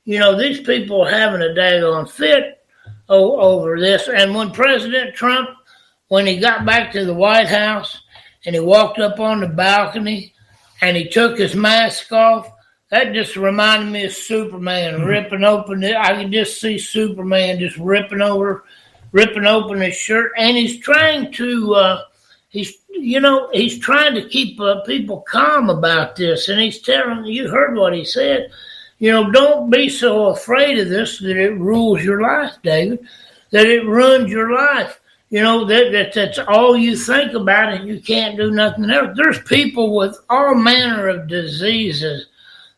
these people are having a daggone fit over this. And when President Trump, when he got back to the White House and he walked up on the balcony and he took his mask off, that just reminded me of Superman ripping open it. I could just see Superman just ripping open his shirt, and he's trying to, he's trying to keep people calm about this. And he's telling you heard what he said. Don't be so afraid of this that it rules your life, David. That it ruins your life. That's all you think about, and you can't do nothing else. There's people with all manner of diseases.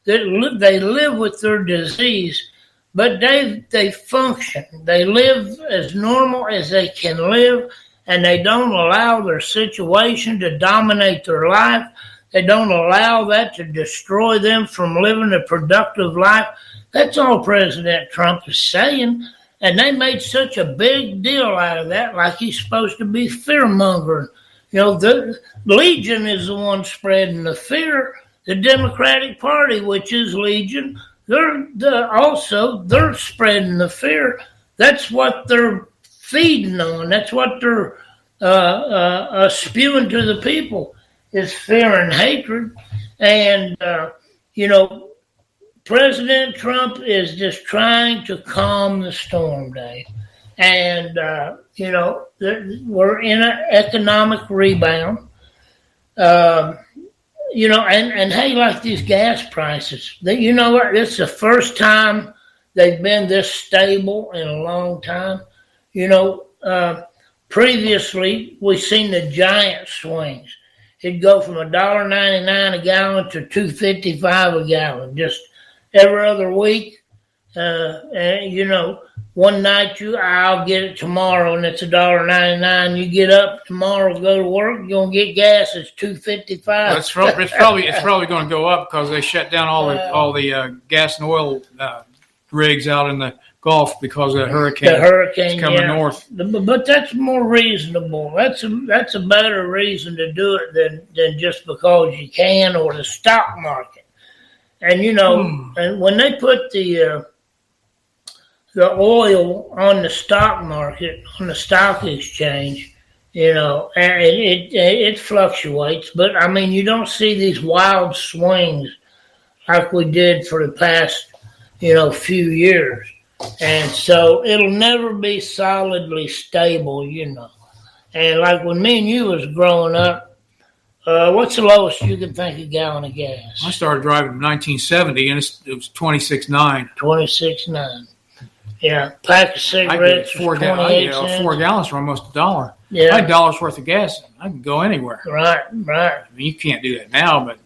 They live with their disease, but they function. They live as normal as they can live, and they don't allow their situation to dominate their life. They don't allow that to destroy them from living a productive life. That's all President Trump is saying, and they made such a big deal out of that, like he's supposed to be fear-mongering. The Legion is the one spreading the fear. The Democratic Party, which is Legion, they're spreading the fear. That's what they're feeding on. That's what they're spewing to the people is fear and hatred. And, President Trump is just trying to calm the storm, Dave. And, we're in an economic rebound. And hey, like these gas prices, it's the first time they've been this stable in a long time. Previously we've seen the giant swings. It'd go from $1.99 a gallon to $2.55 a gallon, just every other week. One night I'll get it tomorrow and it's $1.99. You get up tomorrow, go to work, you're gonna get gas. It's $2.55. It's probably going to go up because they shut down all the gas and oil rigs out in the Gulf because of the hurricane. The hurricane coming north. But that's more reasonable. That's a better reason to do it than just because you can, or the stock market. And and when they put the oil on the stock market, on the stock exchange, and it fluctuates. But, you don't see these wild swings like we did for the past, few years. And so it'll never be solidly stable, And like when me and you was growing up, what's the lowest you can think a gallon of gas? I started driving in 1970, and it was 26.9. 26.9. Yeah, pack of cigarettes was 28 cents. 4 gallons for almost $1. Yeah. I had $1 worth of gas. I can go anywhere. Right. You can't do that now, but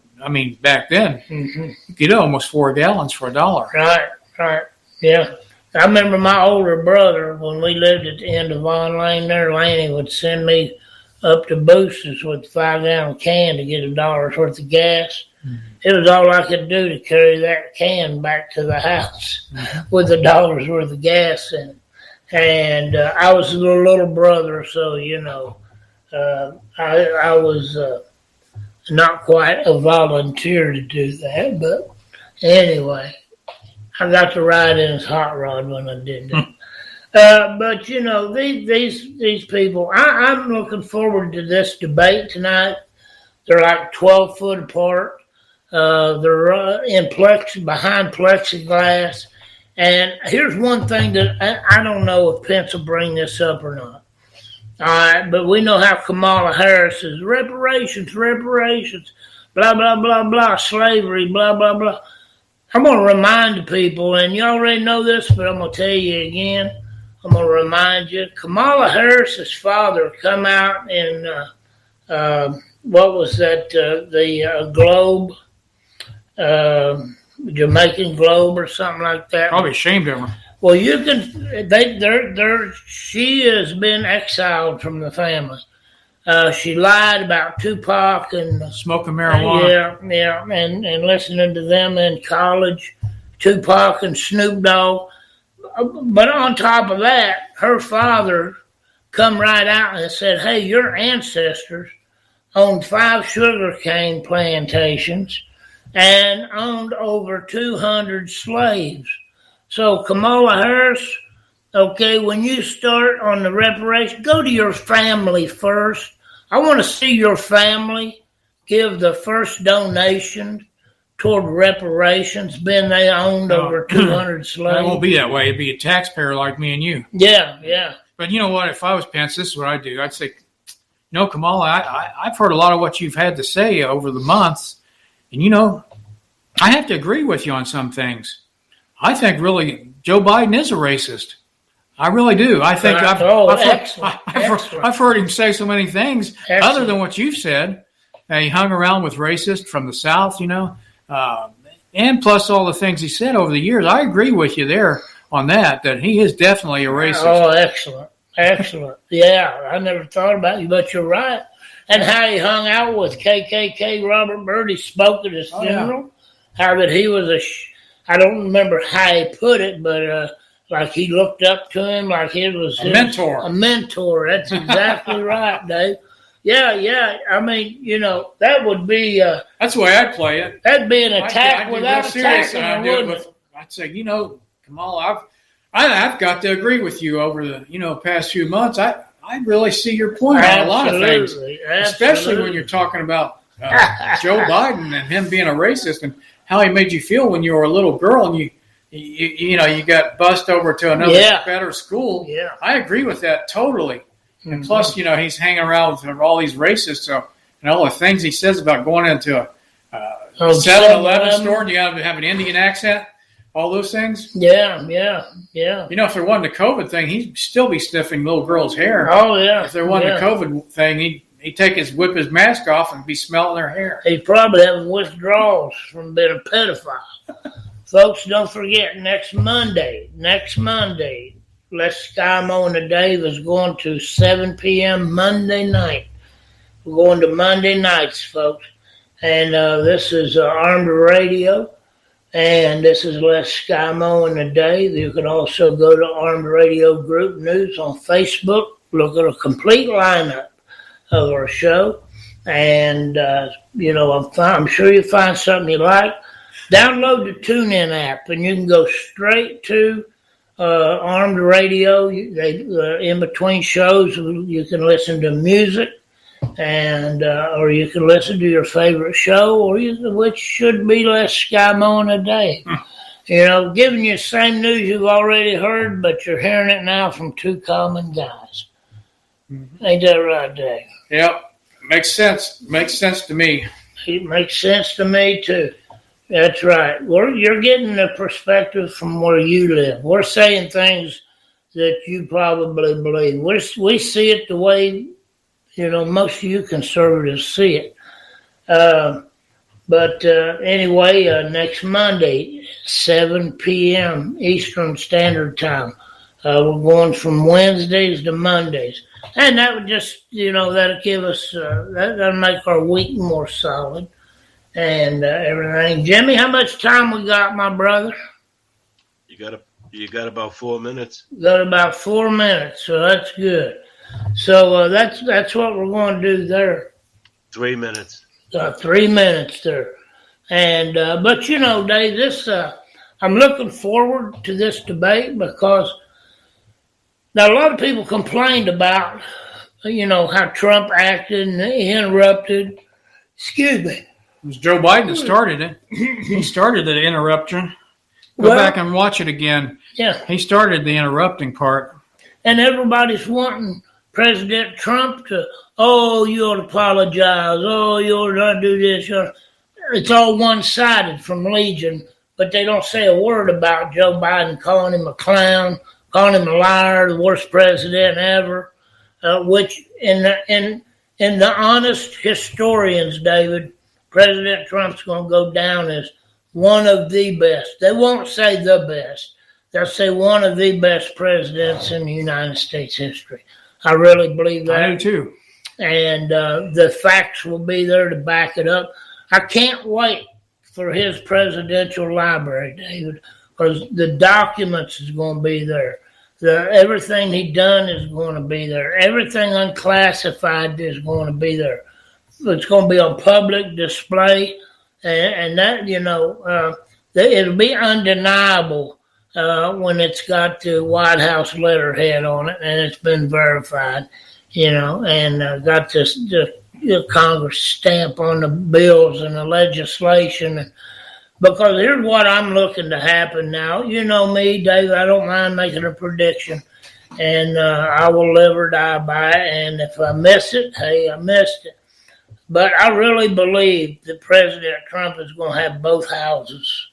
back then, you get almost 4 gallons for $1. Right. Yeah. I remember my older brother, when we lived at the end of Vaughn Lane there, Laney would send me up to Boosters with a 5-gallon can to get $1 worth of gas. It was all I could do to carry that can back to the house with $1 worth of gas in it. And I was the little brother, so, I was not quite a volunteer to do that. But anyway, I got to ride in his hot rod when I did that. But these people, I'm looking forward to this debate tonight. They're like 12 foot apart. They're behind plexiglass. And here's one thing that I don't know if Pence will bring this up or not. All right, but we know how Kamala Harris is reparations, blah, blah, blah, blah, slavery, blah, blah, blah. I'm going to remind the people, and you already know this, but I'm going to tell you again. I'm going to remind you. Kamala Harris's father come out in, what was that, the Globe, Jamaican Globe or something like that. Probably ashamed of her. Well, you can. She has been exiled from the family. She lied about Tupac and smoking marijuana. Yeah, and listening to them in college, Tupac and Snoop Dogg. But on top of that, her father come right out and said, "Hey, your ancestors owned 5 sugarcane plantations and owned over 200 slaves." So Kamala Harris, okay, when you start on the reparations, go to your family first. I want to see your family give the first donation toward reparations, being they owned over 200 slaves. It won't be that way. It'd be a taxpayer like me and you. Yeah. But you know what? If I was Pence, this is what I'd do. I'd say, Kamala, I've heard a lot of what you've had to say over the months. And, I have to agree with you on some things. I think really Joe Biden is a racist. I really do. I think I've heard him say so many things other than what you've said. He hung around with racists from the South, and plus all the things he said over the years. I agree with you there on that he is definitely a racist. Oh, excellent. Yeah, I never thought about you, but you're right. And how he hung out with KKK Robert Byrd. He spoke at his funeral. Yeah. How that he was I don't remember how he put it, but like he looked up to him like he was a mentor. A mentor. That's exactly right, Dave. Yeah. I mean, that would be. That's the way I'd play it. That'd be an attack without attacking, wouldn't it? I'd say, Kamala, I've got to agree with you over the past few months. I really see your point on a lot of things, especially when you're talking about Joe Biden and him being a racist and how he made you feel when you were a little girl and you got bused over to another better school. Yeah. I agree with that totally. Mm-hmm. And plus, he's hanging around with all these racists and all the things he says about going into a 7-Eleven store and you got to have an Indian accent, all those things. Yeah. If there wasn't a COVID thing, he'd still be sniffing little girls' hair. Oh, yeah. If there wasn't a COVID thing, he'd whip his mask off and be smelling their hair. He's probably having withdrawals from being a pedophile. Folks, don't forget, next Monday, Les Skymo and The Dave is going to 7 p.m. Monday night. We're going to Monday nights, folks. And this is Armed Radio. And this is Les Skymo and The Dave. You can also go to Armed Radio Group News on Facebook. Look at a complete lineup of our show, and I'm sure you'll find something you like. Download the TuneIn app, and you can go straight to Armed Radio. In between shows, you can listen to music, and or you can listen to your favorite show, which should be Les Skymo and The Dave. Giving you the same news you've already heard, but you're hearing it now from 2 common guys. Mm-hmm. Ain't that right, Dave? Yep. Makes sense. Makes sense to me. It makes sense to me, too. That's right. You're getting the perspective from where you live. We're saying things that you probably believe. We see it the way, most of you conservatives see it. But anyway, next Monday, 7 p.m. Eastern Standard Time. We're going from Wednesdays to Mondays. And that would just, that'll give us, that'll make our week more solid and everything. Jimmy, how much time we got, my brother? You got about 4 minutes. Got about 4 minutes, so that's good. So that's what we're going to do there. 3 minutes. 3 minutes there. And, but Dave, I'm looking forward to this debate because Now, a lot of people complained about, how Trump acted and he interrupted. Excuse me. It was Joe Biden that started it. He started the interruption. Go back and watch it again. Yeah. He started the interrupting part. And everybody's wanting President Trump to, you ought to apologize. You ought to not do this. It's all one-sided from Legion, but they don't say a word about Joe Biden calling him a clown, calling him a liar, the worst president ever, which in the honest historians, David, President Trump's going to go down as one of the best. They won't say the best. They'll say one of the best presidents in the United States history. I really believe that. I do too. And the facts will be there to back it up. I can't wait for his presidential library, David, because the documents is going to be there. Everything he done is going to be there. Everything unclassified is going to be there. It's going to be on public display, and that, it'll be undeniable when it's got the White House letterhead on it, and it's been verified, and got the Congress stamp on the bills and the legislation. Because here's what I'm looking to happen now. You know me, Dave, I don't mind making a prediction, and I will live or die by it. And if I miss it, hey, I missed it. But I really believe that President Trump is going to have both houses.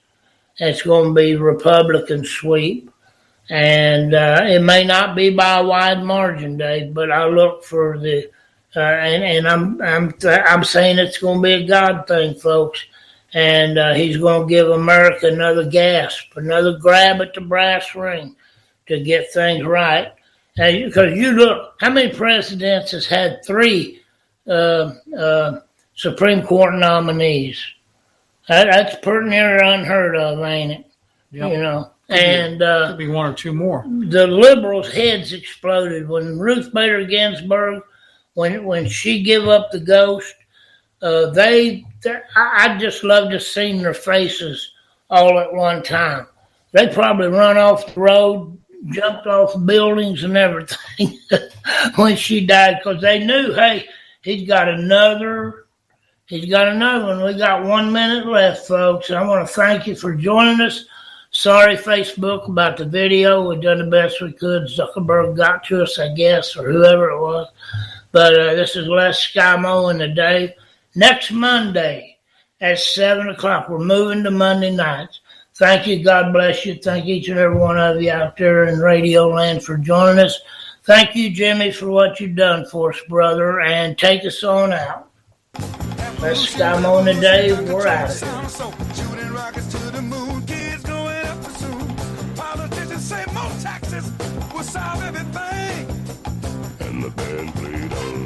It's going to be Republican sweep. And it may not be by a wide margin, Dave, but I look for the and I'm saying it's going to be a God thing, folks. And he's going to give America another gasp, another grab at the brass ring to get things right. Because you look, how many presidents has had 3 Supreme Court nominees? That's pretty near unheard of, ain't it? Yep. Could be 1 or 2 more. The liberals' heads exploded when Ruth Bader Ginsburg, when she gave up the ghost. I just love to see their faces all at one time. They probably run off the road, jumped off buildings and everything when she died, because they knew, hey, he's got another one. We got 1 minute left, folks. I want to thank you for joining us. Sorry, Facebook, about the video. We've done the best we could. Zuckerberg got to us, I guess, or whoever it was. But this is Les Skymo and The Dave. Next Monday at 7 o'clock. We're moving to Monday nights. Thank you. God bless you. Thank each and every one of you out there in Radio Land for joining us. Thank you, Jimmy, for what you've done for us, brother. And take us on out. Les Skymo and The Dave. We're out of here. Shooting rockets to the moon. Kids growing up too soon. Politicians say more taxes will solve everything. And the band played on.